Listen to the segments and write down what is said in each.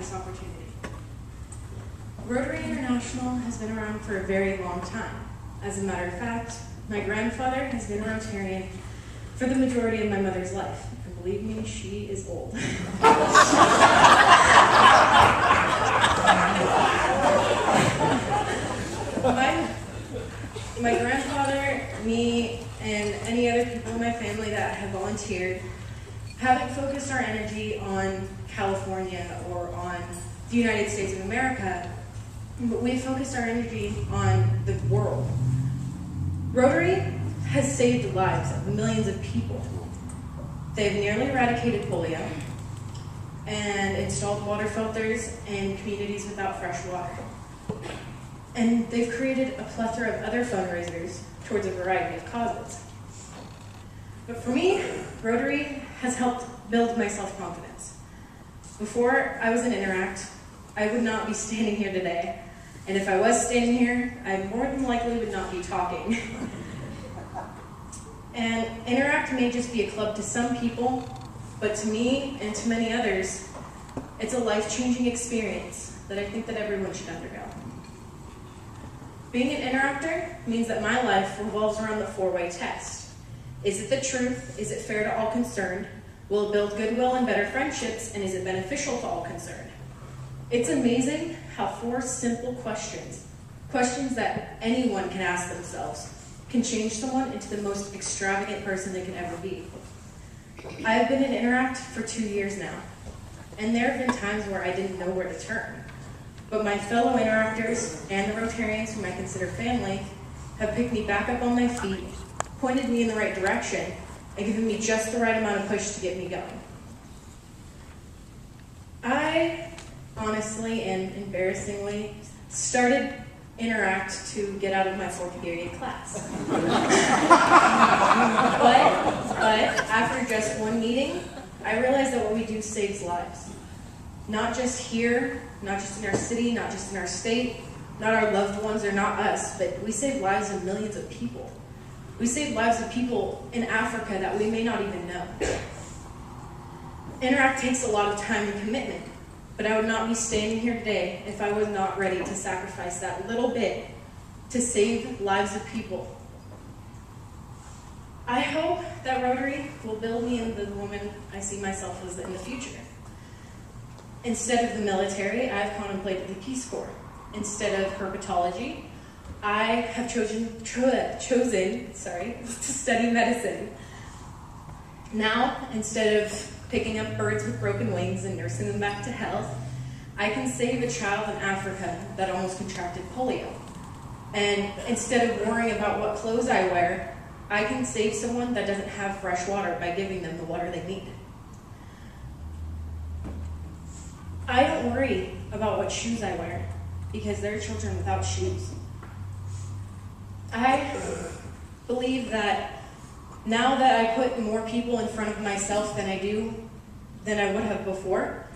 this opportunity. Rotary International has been around for a very long time. As a matter of fact, my grandfather has been a Rotarian for the majority of my mother's life. And believe me, she is old. My grandfather, me, and any other people in my family that have volunteered haven't focused our energy on California or on the United States of America, but we focused our energy on the world. Rotary has saved the lives of millions of people. They've nearly eradicated polio and installed water filters in communities without fresh water. And they've created a plethora of other fundraisers towards a variety of causes. But for me, Rotary has helped build my self-confidence. Before I was in Interact, I would not be standing here today. And if I was standing here, I more than likely would not be talking. And Interact may just be a club to some people, but to me and to many others, it's a life-changing experience that I think that everyone should undergo. Being an interactor means that my life revolves around the four-way test. Is it the truth? Is it fair to all concerned? Will it build goodwill and better friendships? And is it beneficial to all concerned? It's amazing how four simple questions that anyone can ask themselves, can change someone into the most extravagant person they can ever be. I've been in Interact for 2 years now, and there have been times where I didn't know where to turn. But my fellow interactors and the Rotarians whom I consider family have picked me back up on my feet, pointed me in the right direction, and given me just the right amount of push to get me going. I honestly and embarrassingly started Interact to get out of my fourth period class. but after just one meeting, I realized that what we do saves lives. Not just here, not just in our city, not just in our state, not our loved ones or not us, but we save lives of millions of people. We save lives of people in Africa that we may not even know. Interact takes a lot of time and commitment, but I would not be standing here today if I was not ready to sacrifice that little bit to save lives of people. I hope that Rotary will build me into the woman I see myself as in the future. Instead of the military, I've contemplated the Peace Corps. Instead of herpetology, I have chosen to study medicine. Now, instead of picking up birds with broken wings and nursing them back to health, I can save a child in Africa that almost contracted polio. And instead of worrying about what clothes I wear, I can save someone that doesn't have fresh water by giving them the water they need. I don't worry about what shoes I wear because there are children without shoes. I believe that now that I put more people in front of myself than I would have before,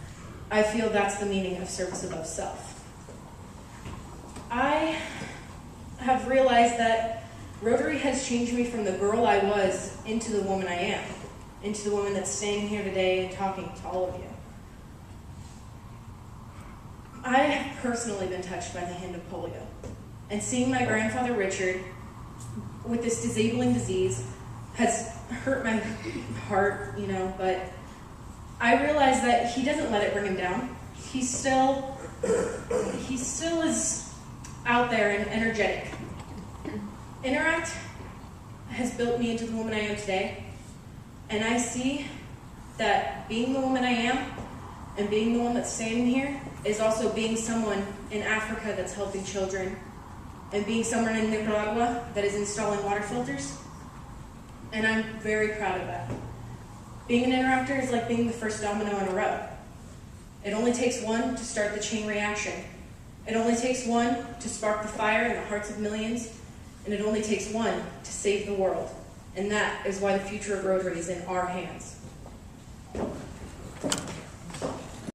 I feel that's the meaning of service above self. I have realized that Rotary has changed me from the girl I was into the woman I am, into the woman that's standing here today and talking to all of you. I have personally been touched by the hand of polio, and seeing my grandfather Richard with this disabling disease has hurt my heart, but I realize that he doesn't let it bring him down. He still is out there and energetic. Interact has built me into the woman I am today, and I see that being the woman I am and being the one that's standing here is also being someone in Africa that's helping children, and being someone in Nicaragua that is installing water filters. And I'm very proud of that. Being an interactor is like being the first domino in a row. It only takes one to start the chain reaction. It only takes one to spark the fire in the hearts of millions, and it only takes one to save the world. And that is why the future of Rotary is in our hands.